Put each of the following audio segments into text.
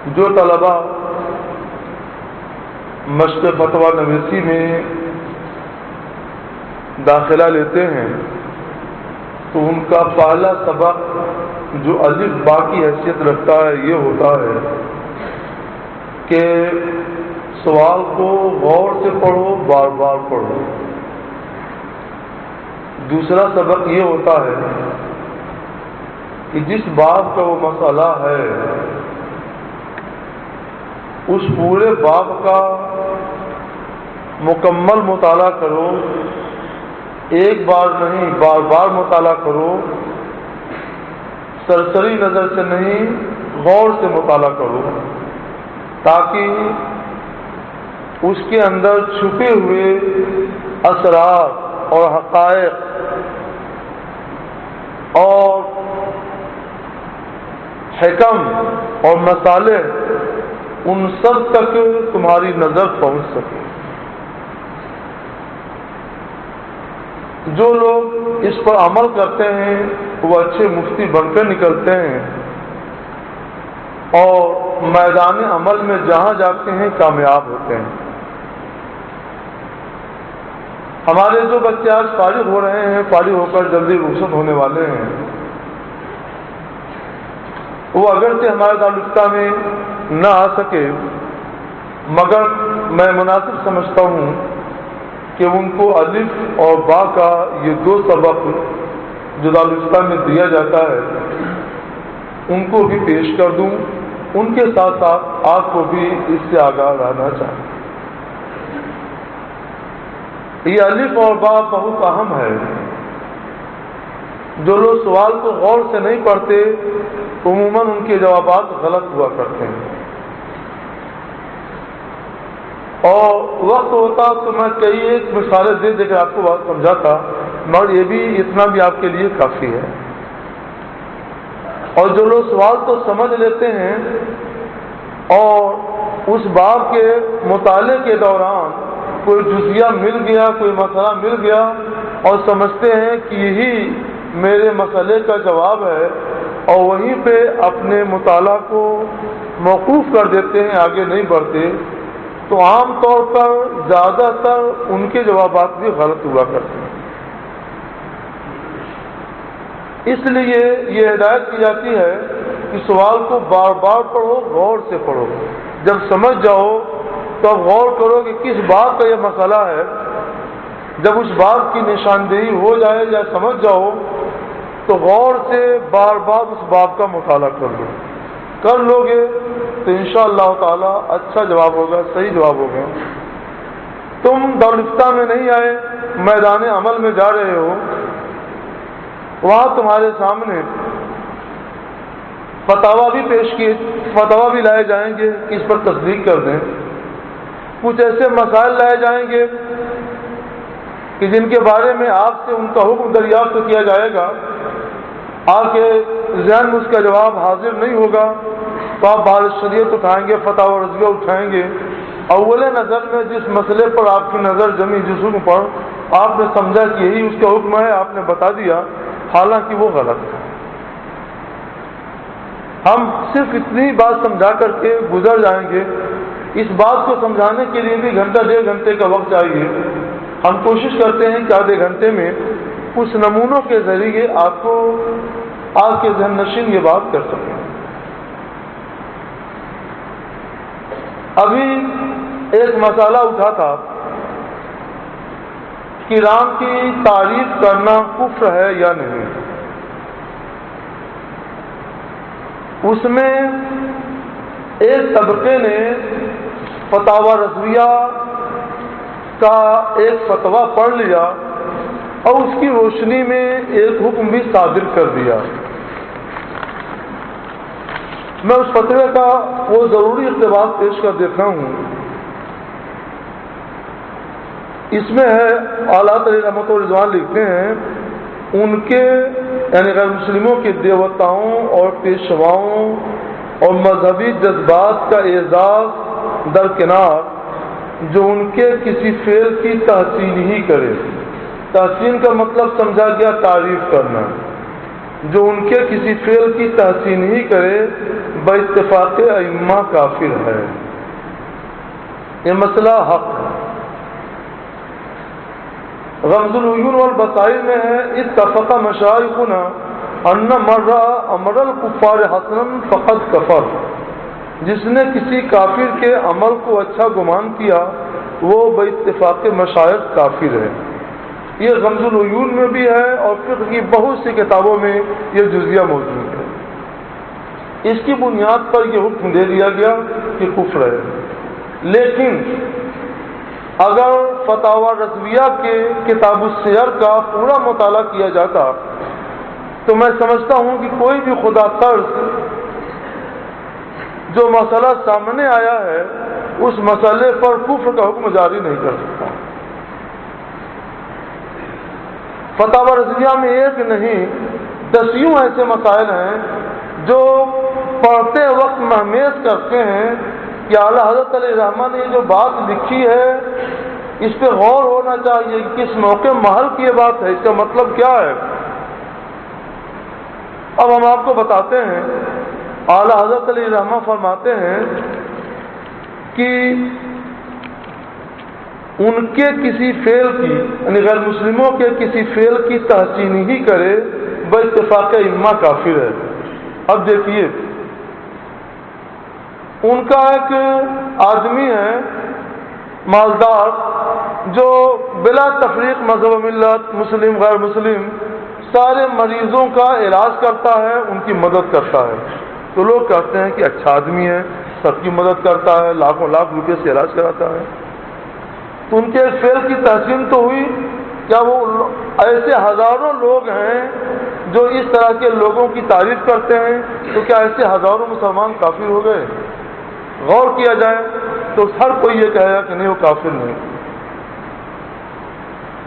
جو طلبہ مشق فتویٰ نویسی میں داخلہ لیتے ہیں تو ان کا پہلا سبق جو الف با کی حیثیت رکھتا ہے یہ ہوتا ہے کہ سوال کو غور سے پڑھو، بار بار پڑھو۔ دوسرا سبق یہ ہوتا ہے کہ جس باب کا وہ مسئلہ ہے اس پورے باب کا مکمل مطالعہ کرو، ایک بار نہیں بار بار مطالعہ کرو، سرسری نظر سے نہیں غور سے مطالعہ کرو، تاکہ اس کے اندر چھپے ہوئے اسرار اور حقائق اور حکم اور مصالح ان سب تک تمہاری نظر پہنچ سکے۔ جو لوگ اس پر عمل کرتے ہیں وہ اچھے مفتی بن کر نکلتے ہیں اور میدان عمل میں جہاں جاتے ہیں کامیاب ہوتے ہیں۔ ہمارے جو بچے آج فارغ ہو رہے ہیں، فارغ ہو کر جلدی رخصت ہونے والے ہیں، وہ اگرچہ ہمارے دارالفتہ میں نہ آ سکے مگر میں مناسب سمجھتا ہوں کہ ان کو الف اور با کا یہ دو سبق جو دارالفتہ میں دیا جاتا ہے ان کو بھی پیش کر دوں، ان کے ساتھ ساتھ آپ کو بھی اس سے آگاہ رہنا چاہیے۔ یہ الف اور با بہت اہم ہے۔ جو لوگ سوال کو غور سے نہیں پڑھتے عموماً ان کے جوابات غلط ہوا کرتے ہیں، اور وقت ہوتا تو میں کئی ایک مثالیں دے کر آپ کو بات سمجھاتا، مگر یہ بھی اتنا بھی آپ کے لیے کافی ہے۔ اور جو لوگ سوال تو سمجھ لیتے ہیں اور اس باب کے مطالعے کے دوران کوئی جزیہ مل گیا، کوئی مسئلہ مل گیا اور سمجھتے ہیں کہ یہی میرے مسئلے کا جواب ہے اور وہیں پہ اپنے مطالعہ کو موقوف کر دیتے ہیں، آگے نہیں بڑھتے، تو عام طور پر زیادہ تر ان کے جوابات بھی غلط ہوا کرتے ہیں۔ اس لیے یہ ہدایت کی جاتی ہے کہ سوال کو بار بار پڑھو، غور سے پڑھو، جب سمجھ جاؤ تو اب غور کرو کہ کس بات کا یہ مسئلہ ہے۔ جب اس بات کی نشاندہی ہو جائے یا سمجھ جاؤ تو غور سے بار بار اس باب کا مطالعہ کر لو گے تو انشاءاللہ تعالی اچھا جواب ہوگا، صحیح جواب ہوگا۔ تم دارالفتہ میں نہیں آئے، میدان عمل میں جا رہے ہو، وہاں تمہارے سامنے فتاویٰ بھی پیش کیے، فتاویٰ بھی لائے جائیں گے کہ اس پر تصدیق کر دیں، کچھ ایسے مسائل لائے جائیں گے کہ جن کے بارے میں آپ سے ان کا حکم دریافت کیا جائے گا، آپ کے ذہن میں اس کا جواب حاضر نہیں ہوگا تو آپ بار شریعت اٹھائیں گے، فتاوی رضویہ اٹھائیں گے۔ اول نظر میں جس مسئلے پر آپ کی نظر جمی، جس حکم پر آپ نے سمجھا کہ یہی اس کا حکم ہے، آپ نے بتا دیا، حالانکہ وہ غلط ہے۔ ہم صرف اتنی بات سمجھا کر کے گزر جائیں گے، اس بات کو سمجھانے کے لیے بھی گھنٹہ ڈیڑھ گھنٹے کا وقت چاہیے۔ ہم کوشش کرتے ہیں کہ آدھے گھنٹے میں کچھ نمونوں کے ذریعے آپ کو آپ کے ذہن نشین یہ بات کر سکیں۔ ابھی ایک مسئلہ اٹھا تھا کہ رام کی تعریف کرنا کفر ہے یا نہیں۔ اس میں ایک طبقے نے فتاوی رضویہ کا ایک فتویٰ پڑھ لیا اور اس کی روشنی میں ایک حکم بھی صادر کر دیا۔ میں اس فتوے کا وہ ضروری اقتباس پیش کر دیتا ہوں۔ اس میں ہے اعلیٰ حضرت رحمت اللہ رضوان لکھتے ہیں ان کے یعنی غیر مسلموں کے دیوتاؤں اور پیشواؤں اور مذہبی جذبات کا اعزاز درکنار جو ان کے کسی فعل کی تحسین ہی کرے۔ تحسین کا مطلب سمجھا گیا تعریف کرنا، جو ان کے کسی فعل کی تحسین ہی کرے باتفاق ائمہ کافر ہے۔ یہ مسئلہ حق ہے۔ رمز العیون والبصائر میں ہے اتفق مشایخنا ان من رأى امر الکفار حسنا فقد کفر، جس نے کسی کافر کے عمل کو اچھا گمان کیا وہ باتفاق مشائخ کافر ہے۔ یہ رمز العیون میں بھی ہے اور فقہ کی بہت سی کتابوں میں یہ جزیہ موجود ہے۔ اس کی بنیاد پر یہ حکم دے دیا گیا کہ کفر ہے۔ لیکن اگر فتاوی رضویہ کے کتاب السیر کا پورا مطالعہ کیا جاتا تو میں سمجھتا ہوں کہ کوئی بھی خدا ترس جو مسئلہ سامنے آیا ہے اس مسئلے پر کفر کا حکم جاری نہیں کر سکتا۔ فتاوی رضویہ میں ایک نہیں دسیوں ایسے مسائل ہیں جو پڑھتے وقت مہمیز کرتے ہیں کہ اعلیٰ حضرت علیہ الرحمٰ نے جو بات لکھی ہے اس پہ غور ہونا چاہیے، کس موقع محل کی یہ بات ہے، اس کا مطلب کیا ہے۔ اب ہم آپ کو بتاتے ہیں، اعلیٰ حضرت علیہ الرحمٰ فرماتے ہیں کہ ان کے کسی فعل کی یعنی غیر مسلموں کے کسی فعل کی تحسین ہی کرے باتفاق ائمہ کافر ہے۔ اب دیکھیے، ان کا ایک آدمی ہے مالدار جو بلا تفریق مذہب و ملت مسلم غیر مسلم سارے مریضوں کا علاج کرتا ہے، ان کی مدد کرتا ہے، تو لوگ کہتے ہیں کہ اچھا آدمی ہے، سب کی مدد کرتا ہے، لاکھوں لاکھ روپے سے علاج کراتا ہے۔ تو ان کے فعل کی تحسین تو ہوئی، کیا وہ ایسے ہزاروں لوگ ہیں جو اس طرح کے لوگوں کی تعریف کرتے ہیں، تو کیا ایسے ہزاروں مسلمان کافر ہو گئے؟ غور کیا جائے تو ہر کوئی یہ کہے گا کہ نہیں وہ کافر نہیں۔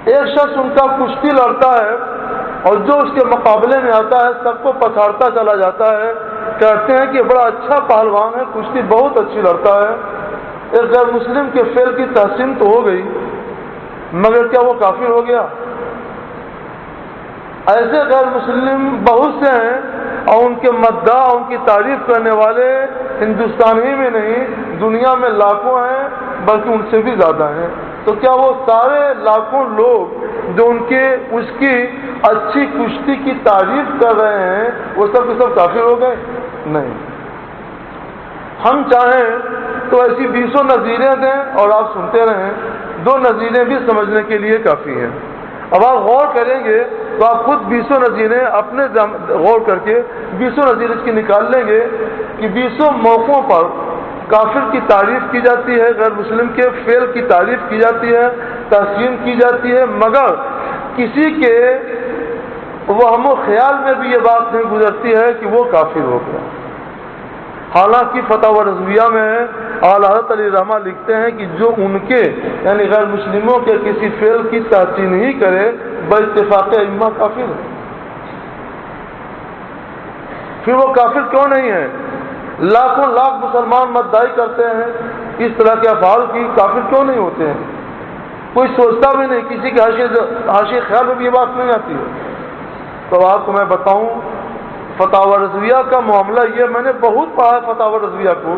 ایک شخص ان کا کشتی لڑتا ہے اور جو اس کے مقابلے میں آتا ہے سب کو پچھاڑتا چلا جاتا ہے، کہتے ہیں کہ بڑا اچھا پہلوان ہے، کشتی بہت اچھی لڑتا ہے۔ ایک غیر مسلم کے فعل کی تحسین تو ہو گئی، مگر کیا وہ کافر ہو گیا؟ ایسے غیر مسلم بہت سے ہیں اور ان کے مداح ان کی تعریف کرنے والے ہندوستان ہی میں نہیں دنیا میں لاکھوں ہیں، بلکہ ان سے بھی زیادہ ہیں۔ تو کیا وہ سارے لاکھوں لوگ جو ان کے اس کی اچھی کشتی کی تعریف کر رہے ہیں وہ سب کے سب کافر ہو گئے؟ نہیں۔ ہم چاہیں تو ایسی 20 نظیریں دیں اور آپ سنتے رہیں، 2 نظیریں بھی سمجھنے کے لیے کافی ہیں۔ اب آپ غور کریں گے تو آپ خود 20 نظیریں اپنے غور کر کے 20 نظیریں اس کی نکال لیں گے کہ 20 موقعوں پر کافر کی تعریف کی جاتی ہے، غیر مسلم کے فعل کی تعریف کی جاتی ہے، تحسین کی جاتی ہے، مگر کسی کے وہم و خیال میں بھی یہ بات نہیں گزرتی ہے کہ وہ کافر ہو گیا۔ حالانکہ فتاوی رضویہ میں اعلیٰ حضرت علیہ الرحمٰ لکھتے ہیں کہ جو ان کے یعنی غیر مسلموں کے کسی فعل کی تحسین ہی کرے باتفاق ائمہ کافر ہے۔ پھر وہ کافر کیوں نہیں ہے؟ لاکھوں لاکھ مسلمان مدعی کرتے ہیں اس طرح کے افعال کی، کافر کیوں نہیں ہوتے ہیں؟ کوئی سوچتا بھی نہیں، کسی کے حاشیے خیال میں بھی یہ بات نہیں آتی ہے۔ تو آپ کو میں بتاؤں فتاوی رضویہ کا معاملہ یہ، میں نے بہت پڑھا ہے فتاوی رضویہ کو،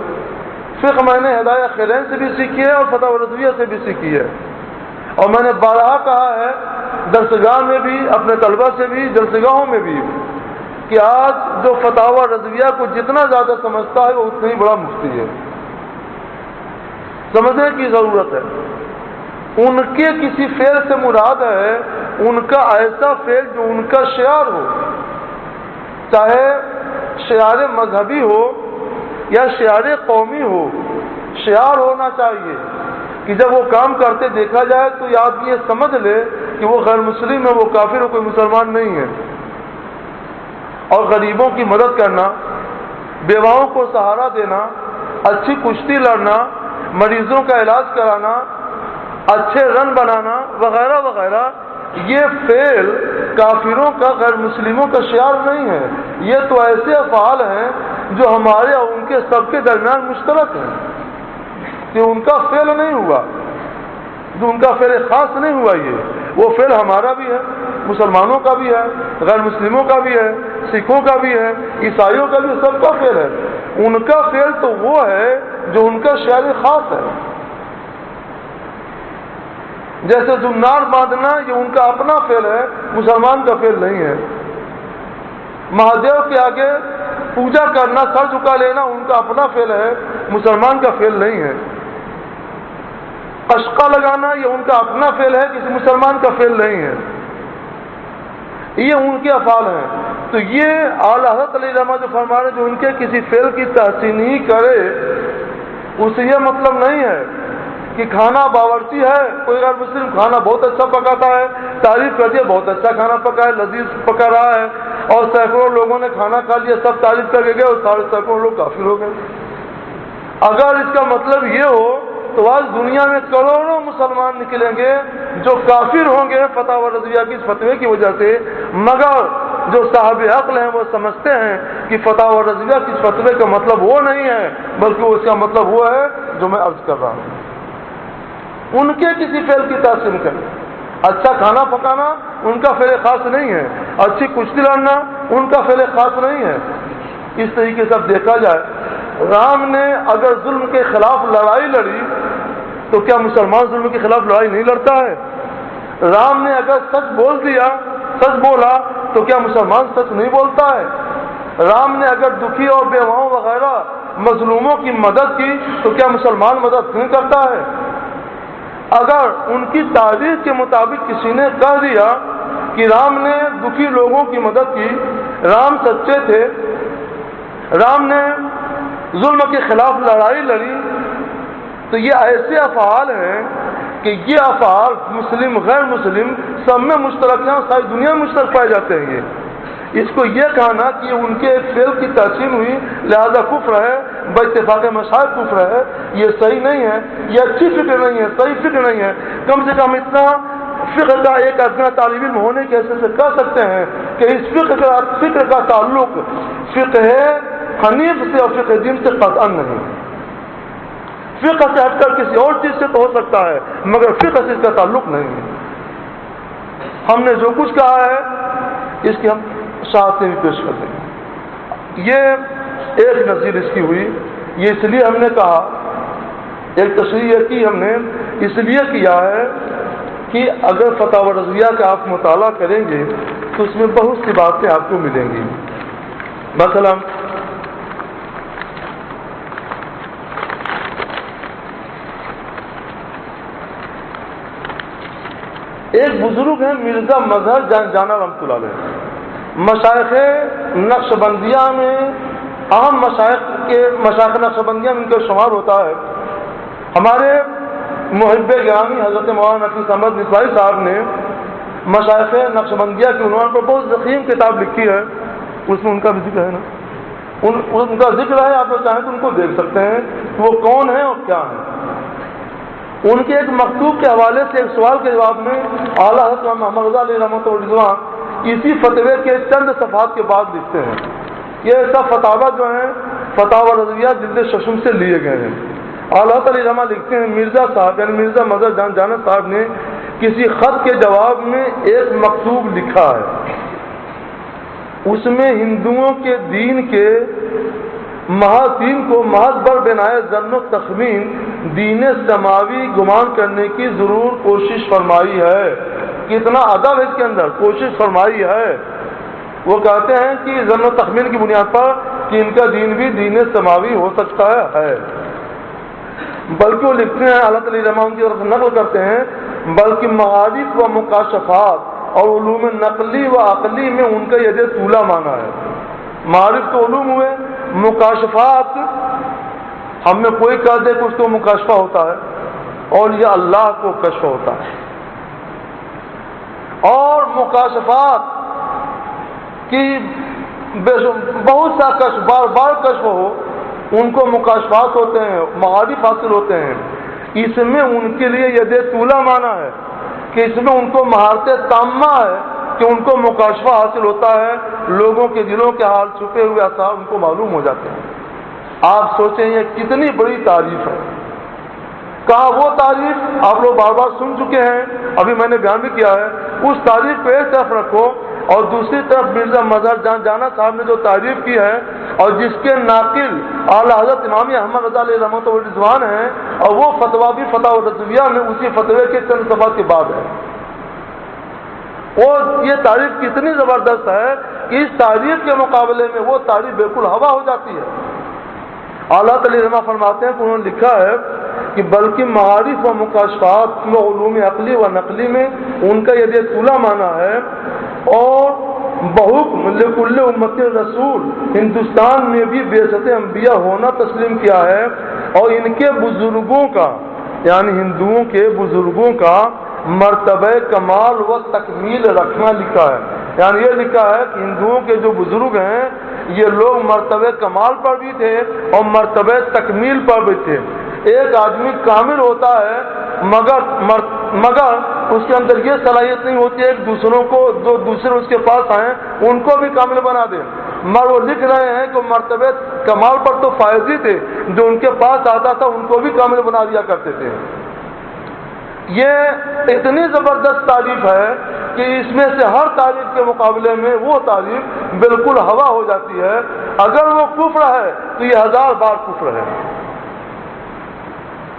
فقہ میں نے ہدایہ خیرین سے بھی سیکھی ہے اور فتاوی رضویہ سے بھی سیکھی ہے، اور میں نے بارہا کہا ہے درسگاہ میں بھی، اپنے طلبہ سے بھی، جلسگاہوں میں بھی، کہ آج جو فتاوی رضویہ کو جتنا زیادہ سمجھتا ہے وہ اتنا ہی بڑا مفتی ہے۔ سمجھنے کی ضرورت ہے۔ ان کے کسی فعل سے مراد ہے ان کا ایسا فعل جو ان کا شعار ہو، چاہے شعار مذہبی ہو یا شعار قومی ہو، شعار ہونا چاہیے کہ جب وہ کام کرتے دیکھا جائے تو یہ آدمی یہ سمجھ لے کہ وہ غیر مسلم ہے، وہ کافر ہے، کوئی مسلمان نہیں ہے۔ اور غریبوں کی مدد کرنا، بیواؤں کو سہارا دینا، اچھی کشتی لڑنا، مریضوں کا علاج کرانا، اچھے رن بنانا وغیرہ وغیرہ، یہ فعل کافروں کا غیر مسلموں کا شعار نہیں ہے، یہ تو ایسے افعال ہیں جو ہمارے اور ان کے سب کے درمیان مشترک ہیں، کہ ان کا فعل نہیں ہوا، جو ان کا فعل خاص نہیں ہوا، یہ وہ فعل ہمارا بھی ہے، مسلمانوں کا بھی ہے، غیر مسلموں کا بھی ہے، سکھوں کا بھی ہے، عیسائیوں کا بھی، سب کا فعل ہے۔ ان کا فعل تو وہ ہے جو ان کا شعر خاص ہے۔ جیسے زنار باندھنا یہ ان کا اپنا فعل ہے، مسلمان کا فعل نہیں ہے۔ مہادیو کے آگے پوجا کرنا، سر جھکا لینا ان کا اپنا فعل ہے، مسلمان کا فعل نہیں ہے۔ قشقہ لگانا یہ ان کا اپنا فعل ہے، کسی مسلمان کا فعل نہیں ہے۔ یہ ان کے افعال ہیں۔ تو یہ اعلیٰ حضرت علیہ السلام جو فرما رہے ہیں، جو ان کے کسی فعل کی تحسین ہی کرے، اس سے یہ مطلب نہیں ہے کہ کھانا باورچی ہے، کوئی غیر مسلم کھانا بہت اچھا پکاتا ہے، تعریف کر دیا بہت اچھا کھانا پکا ہے، لذیذ پکا رہا ہے، اور سینکڑوں لوگوں نے کھانا کھا لیا، سب تعریف کر کے گئے اور سینکڑوں لوگ کافر ہو گئے۔ اگر اس کا مطلب یہ ہو تو آج دنیا میں کروڑوں مسلمان نکلیں گے جو کافر ہوں گے فتح و رضویہ کی اس فتوے کی وجہ سے، مگر جو صاحب عقل ہیں وہ سمجھتے ہیں کہ فتح و رضویہ کی اس فتوے کا مطلب وہ نہیں ہے، بلکہ اس کا مطلب وہ ہے جو میں عرض کر رہا ہوں۔ ان کے کسی فعل کی تحسین کریں۔ اچھا کھانا پکانا ان کا فعل خاص نہیں ہے، اچھی کشتی لڑنا ان کا فعل خاص نہیں ہے۔ اس طریقے سے اب دیکھا جائے، رام نے اگر ظلم کے خلاف لڑائی لڑی تو کیا مسلمان ظلم کے خلاف لڑائی نہیں لڑتا ہے؟ رام نے اگر سچ بولا تو کیا مسلمان سچ نہیں بولتا ہے؟ رام نے اگر دکھی اور بیواؤں وغیرہ مظلوموں کی مدد کی تو کیا مسلمان مدد نہیں کرتا ہے؟ اگر ان کی تاریخ کے مطابق کسی نے کہہ دیا کہ رام نے دکھی لوگوں کی مدد کی، رام سچے تھے، رام نے ظلم کے خلاف لڑائی لڑی، تو یہ ایسے افعال ہیں کہ یہ افعال مسلم غیر مسلم سب میں مشترک ہیں، ساری دنیا میں مشترک پائے جاتے ہیں۔ اس کو یہ کہنا کہ ان کے فعل کی تحسین ہوئی لہذا کفر ہے، باتفاق مشاہد کفر ہے، یہ صحیح نہیں ہے، یہ اچھی فکر نہیں ہے، صحیح فکر نہیں ہے۔ کم سے کم اتنا فقہ کا ایک ادنا طالب علم ہونے کے حیثیت سے کہہ سکتے ہیں کہ اس فکر کا تعلق فقہ حنیف سے اور فقہ دین سے قطعاً نہیں۔ فقہ سے ہٹ کر کسی اور چیز سے تو ہو سکتا ہے، مگر فقہ سے اس کا تعلق نہیں ہے۔ ہم نے جو کچھ کہا ہے اس کی ہم شاہد سے بھی پیش کر دیں گے۔ یہ ایک نظیر اس کی ہوئی، یہ اس لیے ہم نے کہا، ایک تشریح کی ہم نے اس لیے کیا ہے کہ اگر فتح و رضویہ کا آپ مطالعہ کریں گے تو اس میں بہت سی باتیں آپ کو ملیں گی۔ مثلا ایک بزرگ ہیں مرزا مظہر جانا رحمۃ اللہ علیہ، مشائخ نقشبندیہ میں اہم مشائخ نقشبندیہ میں ان کا شمار ہوتا ہے۔ ہمارے محب گرامی حضرت مولانا نفیس احمد نسوائی صاحب نے مشائخ نقشبندیہ کے عنوان پر بہت ضخیم کتاب لکھی ہے، اس میں ان کا بھی ذکر ہے نا، ان کا ذکر ہے، آپ لوگ چاہیں تو ان کو دیکھ سکتے ہیں وہ کون ہیں اور کیا ہیں۔ ان کے ایک مکتوب کے حوالے سے ایک سوال کے جواب میں اعلیٰ حضرت محمد رضا علیہ رحمۃ اللہ اسی فتوے کے چند صفحات کے بعد لکھتے ہیں۔ یہ سب فتاوی جو ہیں فتح و رضویہ جلد ششم سے لیے گئے ہیں۔ اعلیٰ علیہ رحمہ لکھتے ہیں مرزا صاحب یعنی مرزا مظہر جانا صاحب نے کسی خط کے جواب میں ایک مکتوب لکھا ہے، اس میں ہندوؤں کے دین کے محاسین کو محض بر بنائے ظن و تخمین دین سماوی گمان کرنے کی ضرور کوشش فرمائی ہے۔ کتنا ادب اس کے اندر، کوشش فرمائی ہے۔ وہ کہتے ہیں کہ ظن و تخمین کی بنیاد پر کہ ان کا دین بھی دین سماوی ہو سکتا ہے، بلکہ وہ لکھتے ہیں اللہ تعالی رحمٰن کی طرف سے نقل کرتے ہیں، بلکہ معارف و مکاشفات اور علوم نقلی و عقلی میں ان کا ید طولہ مانا ہے۔ معارف تو علوم ہوئے، مکاشفات ہم میں کوئی کہہ دے کہ اس کو مکاشفہ ہوتا ہے اور یہ اللہ کو کشف ہوتا ہے، اور مکاشفات کی بہت سا کشف بار بار کشف ہو، ان کو مکاشفات ہوتے ہیں، معارف حاصل ہوتے ہیں۔ اس میں ان کے لیے ید طولہ مانا ہے کہ اس میں ان کو مہارت تامہ ہے کہ ان کو مکاشفہ حاصل ہوتا ہے، لوگوں کے دلوں کے حال چھپے ہوئے اسرار ان کو معلوم ہو جاتے ہیں۔ آپ سوچیں یہ کتنی بڑی تعریف ہے۔ کہا وہ تعریف آپ لوگ بار بار سن چکے ہیں، ابھی میں نے بیان بھی کیا ہے، اس تعریف کو ایک طرف رکھو، اور دوسری طرف مرزا مظہر جان جانا صاحب نے جو تعریف کی ہے اور جس کے ناقل اعلیٰ حضرت امام احمد رضا علیہ رحمۃ و رضوان ہیں، اور وہ فتویٰ بھی فتح الرضویہ میں اسی فتوے کے چند صفحات کے بعد ہے۔ وہ یہ تعریف کتنی زبردست ہے کہ اس تعریف کے مقابلے میں وہ تعریف بالکل ہوا ہو جاتی ہے۔ اعلیٰ علیہ رحمہ فرماتے ہیں کہ انہوں نے لکھا ہے کہ بلکہ معارف و مکاشفات میں علوم عقلی و نقلی میں ان کا یہ طولہ معنی ہے، اور بحکم لکل امت رسول ہندوستان میں بھی بعثت انبیاء ہونا تسلیم کیا ہے، اور ان کے بزرگوں کا یعنی ہندوؤں کے بزرگوں کا مرتبہ کمال و تکمیل رکھنا لکھا ہے۔ یعنی یہ لکھا ہے کہ ہندوؤں کے جو بزرگ ہیں یہ لوگ مرتبہ کمال پر بھی تھے اور مرتبہ تکمیل پر بھی تھے۔ ایک آدمی کامل ہوتا ہے مگر اس کے اندر یہ صلاحیت نہیں ہوتی ہے ایک دوسروں کو، جو دوسرے اس کے پاس آئیں ان کو بھی کامل بنا دیں، مگر وہ لکھ رہے ہیں کہ مرتبہ کمال پر تو فائز ہی تھے، جو ان کے پاس آتا تھا ان کو بھی کامل بنا دیا کرتے تھے۔ یہ اتنی زبردست تعریف ہے کہ اس میں سے ہر تعریف کے مقابلے میں وہ تعریف بالکل ہوا ہو جاتی ہے۔ اگر وہ کفر ہے تو یہ 1000 بار کفر ہے،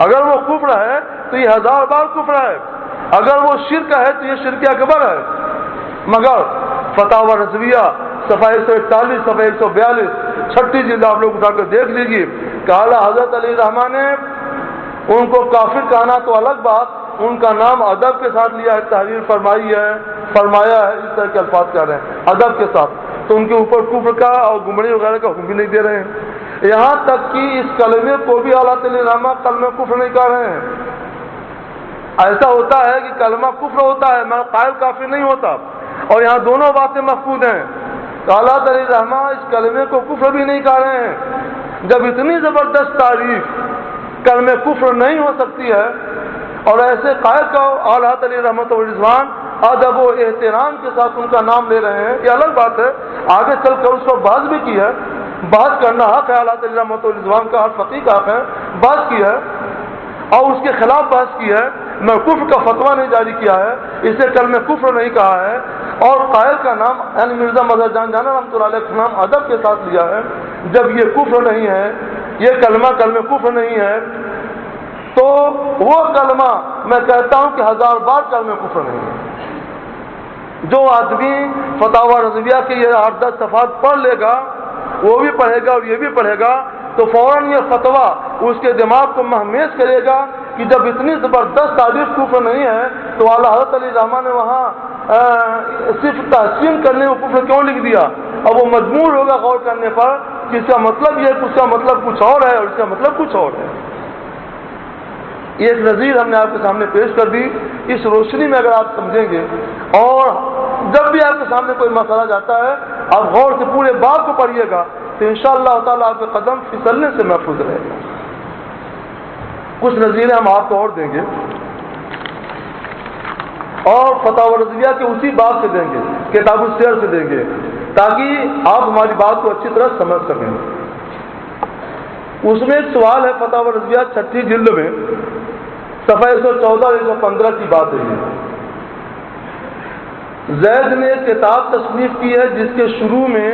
اگر وہ کفر ہے تو یہ 1000 بار کفر ہے، اگر وہ شرک ہے تو یہ شرک اکبر ہے۔ مگر فتاوی رضویہ صفحہ 141 صفحہ 142 چھٹی جلد آپ لوگ اٹھا کر دیکھ لیجیے کہ اعلیٰ حضرت علی رحمٰ نے ان کو کافر کہنا تو الگ بات، ان کا نام ادب کے ساتھ لیا ہے، تحریر فرمایا ہے، اس طرح کے الفاظ کہہ رہے ہیں ادب کے ساتھ، تو ان کے اوپر کفر کا اور گمراہی وغیرہ کا حکم بھی نہیں دے رہے ہیں۔ یہاں تک کہ اس کلمے کو بھی اعلیٰ علیہ رحمہ کلمہ کفر نہیں کہہ رہے ہیں۔ ایسا ہوتا ہے کہ کلمہ کفر ہوتا ہے مگر قائل کافر نہیں ہوتا، اور یہاں دونوں باتیں محفوظ ہیں۔ اعلیٰ علیہ رحمہ اس کلمے کو کفر بھی نہیں کہہ رہے ہیں۔ جب اتنی زبردست تعریف کلمہ کفر نہیں ہو سکتی ہے اور ایسے قائل کا اعلیٰ علیہ رحمۃ و رضوان ادب و احترام کے ساتھ ان کا نام لے رہے ہیں، یہ الگ بات ہے، آگے چل کر اس پر بحث بھی کی ہے، بحث کرنا حق ہے، اعلیٰ علیہ رحمۃ و رضوان کا ہر فقیہ کا حق ہے، بحث کی ہے اور اس کے خلاف بحث کی ہے، میں کفر کا فتویٰ نہیں جاری کیا ہے، اسے کلمہ کفر نہیں کہا ہے، اور قائل کا نام یعنی مرزا مظہر جان جانا رحمۃ اللہ علیہ کا نام ادب کے ساتھ لیا ہے۔ جب یہ کفر نہیں ہے، یہ کلمہ کفر نہیں ہے، تو وہ کلمہ میں کہتا ہوں کہ 1000 بار کلمہ کفر نہیں ہے۔ جو آدمی فتاوی رضویہ کے یہ 8-10 صفحات پڑھ لے گا، وہ بھی پڑھے گا اور یہ بھی پڑھے گا، تو فوراً یہ فتویٰ اس کے دماغ کو مہمیز کرے گا کہ جب اتنی زبردست تعریف کفر نہیں ہے تو اعلیٰ حضرت علی رحمٰ نے وہاں صرف تحسین کرنے کو کفر کیوں لکھ دیا؟ اب وہ مجبور ہوگا غور کرنے پر کہ اس کا مطلب یہ، اس کا مطلب کچھ اور ہے اور اس کا مطلب کچھ اور ہے۔ یہ ایک نظیر ہم نے آپ کے سامنے پیش کر دی، اس روشنی میں اگر آپ سمجھیں گے اور جب بھی آپ کے سامنے کوئی مسئلہ جاتا ہے آپ غور سے پورے باب کو پڑھیے گا تو انشاءاللہ تعالیٰ آپ کے قدم پھسلنے سے محفوظ رہے گا۔ کچھ نظیریں ہم آپ کو اور دیں گے اور فتاوی رضویہ کے اسی باب سے دیں گے، کتاب السیر سے دیں گے، تاکہ آپ ہماری بات کو اچھی طرح سمجھ سکیں۔ اس میں ایک سوال ہے فتاوی رضویہ 6 جلد میں صفحہ 114 اور 115 کی بات ہے۔ زید نے ایک کتاب تصنیف کی ہے جس کے شروع میں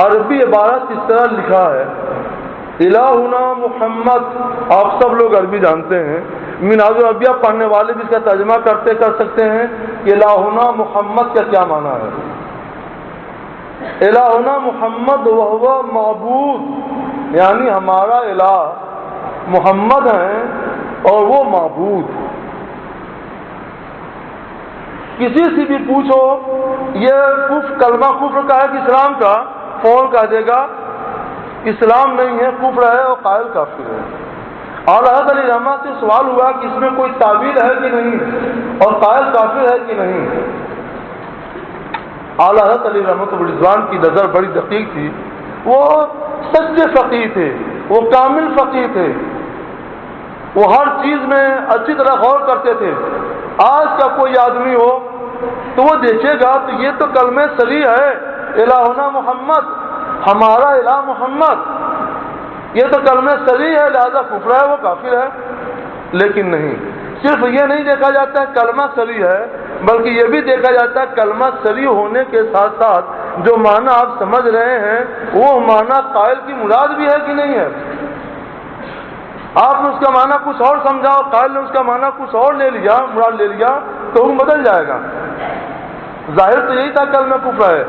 عربی عبارت اس طرح لکھا ہے، الہنا محمد۔ آپ سب لوگ عربی جانتے ہیں، منہاج العربیہ پڑھنے والے بھی اس کا ترجمہ کر سکتے ہیں کہ الہنا محمد کا کیا معنی ہے۔ الہنا محمد وہو معبود، یعنی ہمارا الہ محمد ہیں اور وہ معبود۔ کسی سے بھی پوچھو یہ کلمہ کفر کا ہے کہ اسلام کا، فوراً کہہ دے گا اسلام نہیں ہے، کفر ہے اور قائل کافر ہے۔ اعلیٰ علیہ رحمٰ سے سوال ہوا کہ اس میں کوئی تعویل ہے کہ نہیں اور قائل کافر ہے کہ نہیں۔ اعلیٰ علیہ رحمۃ رضوان کی نظر بڑی دقیق تھی، وہ سچے فقیہ تھے، وہ کامل فقیہ تھے، وہ ہر چیز میں اچھی طرح غور کرتے تھے۔ آج کا کوئی آدمی ہو تو وہ دیکھے گا تو یہ تو کلمہ صریح ہے، الہنا محمد، ہمارا الہ محمد، یہ تو کلمہ صریح ہے، لہذا کفر ہے، وہ کافر ہے۔ لیکن نہیں، صرف یہ نہیں دیکھا جاتا ہے کلمہ صریح ہے، بلکہ یہ بھی دیکھا جاتا ہے کلمہ صریح ہونے کے ساتھ ساتھ جو معنی آپ سمجھ رہے ہیں وہ معنی قائل کی مراد بھی ہے کہ نہیں ہے. آپ نے اس کا معنی کچھ اور سمجھا اور قائل نے اس کا معنی کچھ اور لے لیا، مراد لے لیا، تو حکم بدل جائے گا. ظاہر تو یہی تھا کلمہ کفر ہے،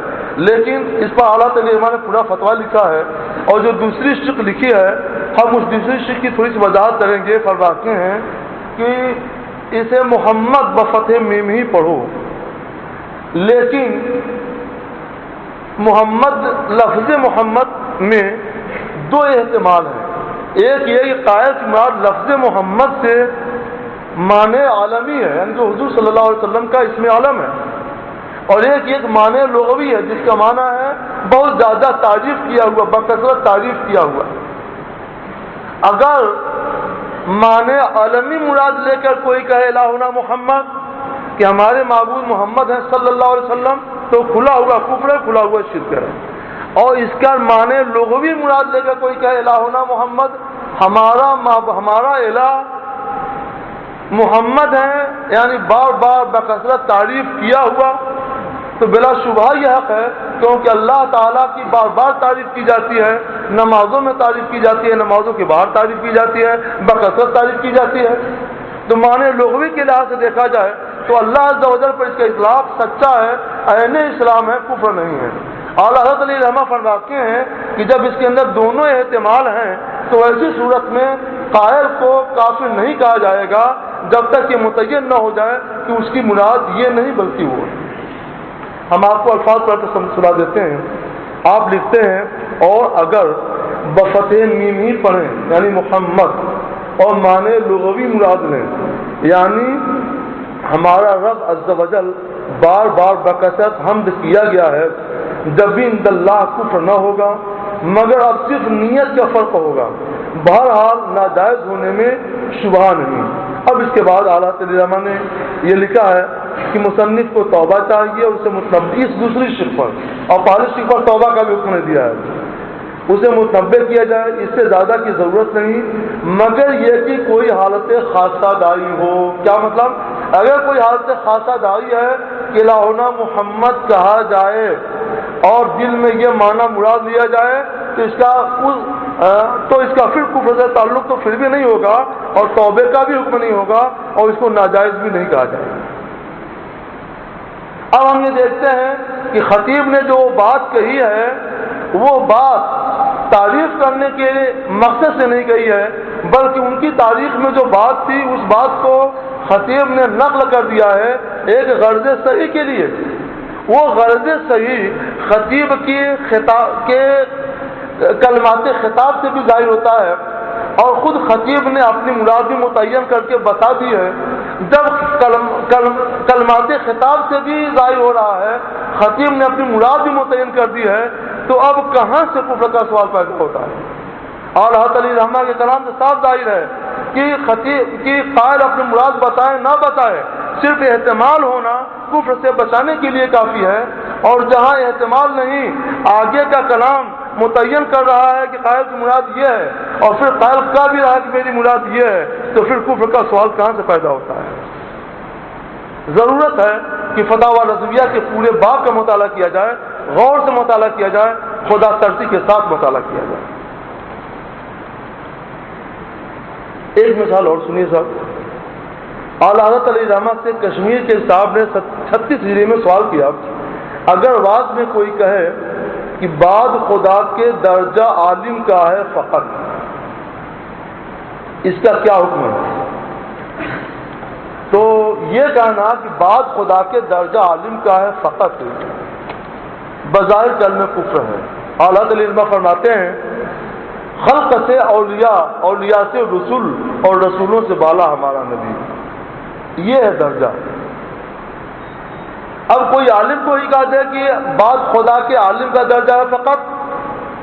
لیکن اس پر اعلیٰ تعلیم نے پورا فتویٰ لکھا ہے. اور جو دوسری شق لکھی ہے ہم اس دوسری شق کی تھوڑی سی وضاحت کریں گے. فرماتے ہیں کہ اسے محمد بفتح میم ہی پڑھو، لیکن محمد لفظ محمد میں دو احتمال ہیں. ایک یہ کہ قائل کی مراد لفظ محمد سے معنی عالمی ہے، یعنی جو حضور صلی اللہ علیہ وسلم کا اسم عالم ہے، اور ایک معنی لغوی ہے جس کا معنی ہے بہت زیادہ تعریف کیا ہوا، بکثرت تعریف کیا ہوا. اگر معنی عالمی مراد لے کر کوئی کہے الہنا محمد کہ ہمارے معبود محمد ہیں صلی اللہ علیہ وسلم، تو کھلا ہوا کفر ہے، کھلا ہوا شرک ہے. اور اس کا معنی لغوی مراد لے کر کوئی کہے الہنا محمد، ہمارا الہ محمد ہے، یعنی بار بار بکثرت تعریف کیا ہوا، تو بلا شبہ یہ حق ہے کیونکہ اللہ تعالیٰ کی بار بار تعریف کی جاتی ہے، نمازوں میں تعریف کی جاتی ہے، نمازوں کے باہر تعریف کی جاتی ہے، بکثرت تعریف کی جاتی ہے. تو معنی لغوی کے لحاظ سے دیکھا جائے تو اللہ عز و جل پر اس کا اطلاق سچا ہے، عین اسلام ہے، کفر نہیں ہے. اعلیٰ حضرت علیہ رحمہ فرماتے ہیں کہ جب اس کے اندر دونوں احتمال ہیں تو ایسی صورت میں قائل کو کافر نہیں کہا جائے گا جب تک یہ متعین نہ ہو جائے کہ اس کی مراد یہ نہیں بلکہ وہ. ہم آپ کو الفاظ پڑھ کر سنا دیتے ہیں. آپ لکھتے ہیں اور اگر بفتح میم ہی پڑھیں یعنی محمد اور معنی لغوی مراد لیں، یعنی ہمارا رب عز و جل بار بار بکثرت حمد کیا گیا ہے، جب بھی عند اللہ کفر نہ ہوگا، مگر اب صرف نیت کا فرق ہوگا، بہرحال ناجائز ہونے میں شبہ نہیں. اب اس کے بعد اعلیٰ تعلیٰ نے یہ لکھا ہے کہ مصنف کو توبہ چاہیے، اسے متنبع اس دوسری شق پر اور پہلی شق پر توبہ کا بھی حکم نے دیا ہے، اسے متنبع کیا جائے. اس سے زیادہ کی ضرورت نہیں، مگر یہ کہ کوئی حالت خاصہ داری ہو. کیا مطلب؟ اگر کوئی حالت خاصہ داری ہے کہ الہنا محمد کہا جائے اور دل میں یہ معنی مراد لیا جائے تو اس کا پھر کفر سے تعلق تو پھر بھی نہیں ہوگا اور توبے کا بھی حکم نہیں ہوگا اور اس کو ناجائز بھی نہیں کہا جائے گا. اب ہم یہ دیکھتے ہیں کہ خطیب نے جو بات کہی ہے وہ بات تعریف کرنے کے مقصد سے نہیں کہی ہے، بلکہ ان کی تاریخ میں جو بات تھی اس بات کو خطیب نے نقل کر دیا ہے ایک غرض صحیح کے لیے. وہ غرض صحیح خطیب کی کلمات خطاب سے بھی ظاہر ہوتا ہے اور خود خطیب نے اپنی مراد بھی متعین کر کے بتا دی ہے. جب کلمات خطاب سے بھی ظاہر ہو رہا ہے، خطیب نے اپنی مراد بھی متعین کر دی ہے، تو اب کہاں سے کفر کا سوال پیدا ہوتا ہے؟ اور حضرت علی رحمہ کے کلام سے صاف ظاہر ہے کہ خطیب کی قائل اپنی مراد بتائے نہ بتائے، صرف احتمال ہونا کفر سے بچانے کے لیے کافی ہے. اور جہاں احتمال نہیں، آگے کا کلام متعین کر رہا ہے کہ قائل کی مراد یہ ہے اور پھر قائل کا بھی رہا کہ میری مراد یہ ہے، تو پھر کفر کا سوال کہاں سے پیدا ہوتا ہے؟ ضرورت ہے کہ فتاوی رضویہ کے پورے باب کا مطالعہ کیا جائے، غور سے مطالعہ کیا جائے، خدا ترسی کے ساتھ مطالعہ کیا جائے. ایک مثال اور سنیے صاحب. اعلیٰ حضرت علیہ رحمہ سے کشمیر کے صاحب نے 36 ہجری میں سوال کیا، اگر بعد میں کوئی کہے کہ بعد خدا کے درجہ عالم کا ہے فقط، اس کا کیا حکم ہے؟ تو یہ کہنا کہ بعد خدا کے درجہ عالم کا ہے فقط بظاہر کلمہ کفر ہے. اعلیٰ علیہ رحمہ فرماتے ہیں خلق سے اولیاء، اولیاء سے رسول اور رسولوں سے بالا ہمارا نبی، یہ ہے درجہ. اب کوئی عالم کو ہی کہا جائے کہ بعد خدا کے عالم کا درجہ ہے فقط،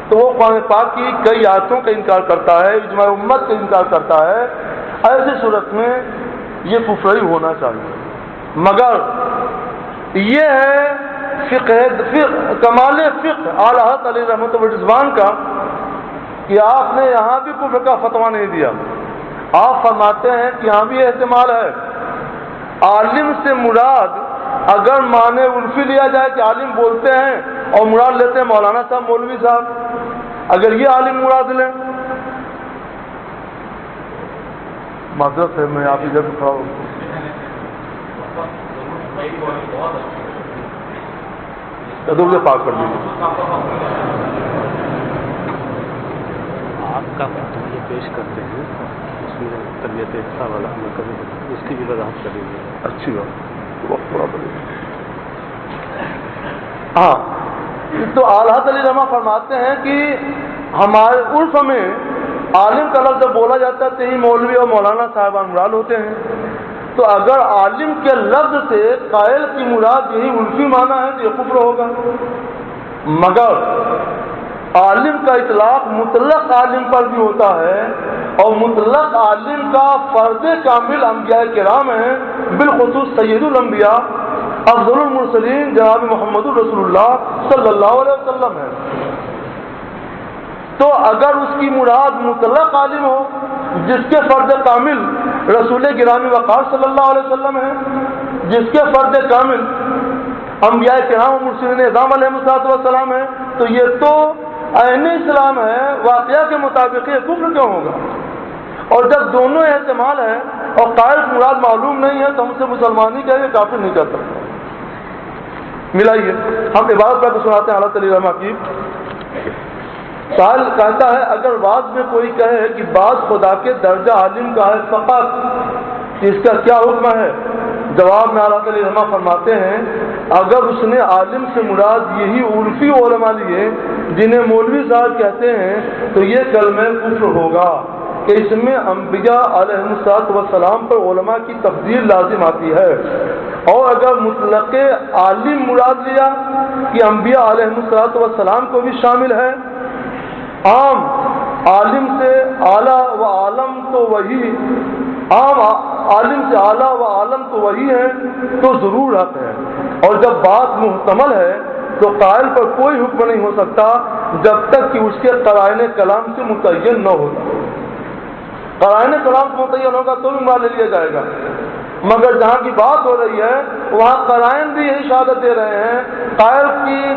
تو وہ قرآن پاک کی کئی آیتوں کا انکار کرتا ہے، اجماع امت کا انکار کرتا ہے. ایسی صورت میں یہ کفر ہی ہونا چاہیے. مگر یہ ہے کمال فقہ اعلیٰ حضرت علیہ رحمۃ اللہ کا کہ آپ نے یہاں بھی کفر کا فتویٰ نہیں دیا. آپ فرماتے ہیں کہ یہاں بھی احتمال ہے. عالم سے مراد اگر معنی عرفی لیا جائے کہ عالم بولتے ہیں اور مراد لیتے ہیں مولانا صاحب مولوی صاحب، اگر یہ عالم مراد لیں، معذرت ہے میں آپ ادھر کھڑا ہوں، ادب سے پاک کر دیجیے۔ آپ کا فتویٰ پیش کرتے ہیں اس میں تربیت اقصا والا کبھی اس کی بھی وضاحت کر دیجیے۔ اچھی بات، وقت تھوڑا پڑے گا۔ ہاں، تو اعلیٰ علی رحمہ فرماتے ہیں کہ ہمارے عرف میں عالم کا لفظ جب بولا جاتا ہے تو ہی مولوی اور مولانا صاحبان مراد ہوتے ہیں۔ تو اگر عالم کے لفظ سے قائل کی مراد یہی عرفی معنی ہے تو یہ کفر ہوگا، مگر عالم کا اطلاق مطلق عالم پر بھی ہوتا ہے، اور مطلق عالم کا فرد کامل انبیاء کرام ہیں، بالخصوص سید الانبیاء افضل المرسلین جناب محمد الرسول اللہ صلی اللہ علیہ وسلم ہے۔ تو اگر اس کی مراد مطلق عالم ہو جس کے فرد کامل رسول گرامی وقار صلی اللہ علیہ وسلم ہے، جس کے فرد کامل انبیاء کرام و مرسلین اعظام علیہ السلام ہے، تو یہ تو عین اسلام ہے، واقعہ کے مطابق یہ کفر کیوں ہوگا؟ اور جب دونوں احتمال ہے اور قائل مراد معلوم نہیں ہے تو ہم سے مسلمانی کہہ کے کافر نہیں کر سکتے۔ ملائیے، ہم عبادت کر کے سناتے ہیں حضرت علی رحمہ کی۔ سائل کہتا ہے اگر بعض میں کوئی کہے کہ بعض خدا کے درجہ عالم کا ہے فقط، اس کا کیا حکم ہے؟ جواب میں حضرت علی رحمہ فرماتے ہیں اگر اس نے عالم سے مراد یہی عرفی علماء لیے جنہیں مولوی صاحب کہتے ہیں تو یہ کلمہ کفر ہوگا کہ اس میں انبیاء علیہ السلام پر علماء کی تفضیل لازم آتی ہے، اور اگر مطلق عالم مراد لیا کہ انبیاء علیہ السلام کو بھی شامل ہے، عام عالم سے اعلیٰ و عالم تو وہی، عام عالم سے اعلیٰ و عالم تو وہی ہے تو ضرور حق ہے، اور جب بات محتمل ہے تو قائل پر کوئی حکم نہیں ہو سکتا جب تک کہ اس کے قرائن کلام سے متعین نہ ہوتا۔ قرائن کلام سے متعین ہوگا تو بھی مان لے لیا جائے گا، مگر جہاں کی بات ہو رہی ہے وہاں قرائن بھی یہی شہادت دے رہے ہیں، قائل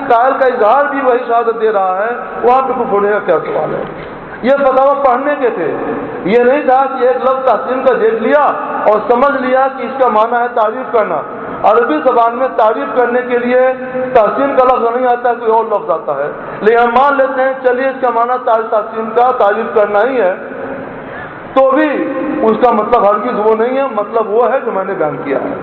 کا اظہار بھی وہی شہادت دے رہا ہے، وہاں پہ کفر ہونے کا کیا سوال ہے؟ یہ فتاوی پڑھنے کے تھے، یہ نہیں تھا کہ ایک لفظ تحسین کا دیکھ لیا اور سمجھ لیا کہ اس کا معنی ہے تعریف کرنا۔ عربی زبان میں تعریف کرنے کے لیے تحسین کا لفظ نہیں آتا ہے، کوئی اور لفظ آتا ہے، لیکن ہم مان لیتے ہیں چلیے اس کا معنی تحسین کا تعریف کرنا ہی ہے، تو بھی اس کا مطلب ہرگز وہ نہیں ہے، مطلب وہ ہے جو میں نے بیان کیا ہے۔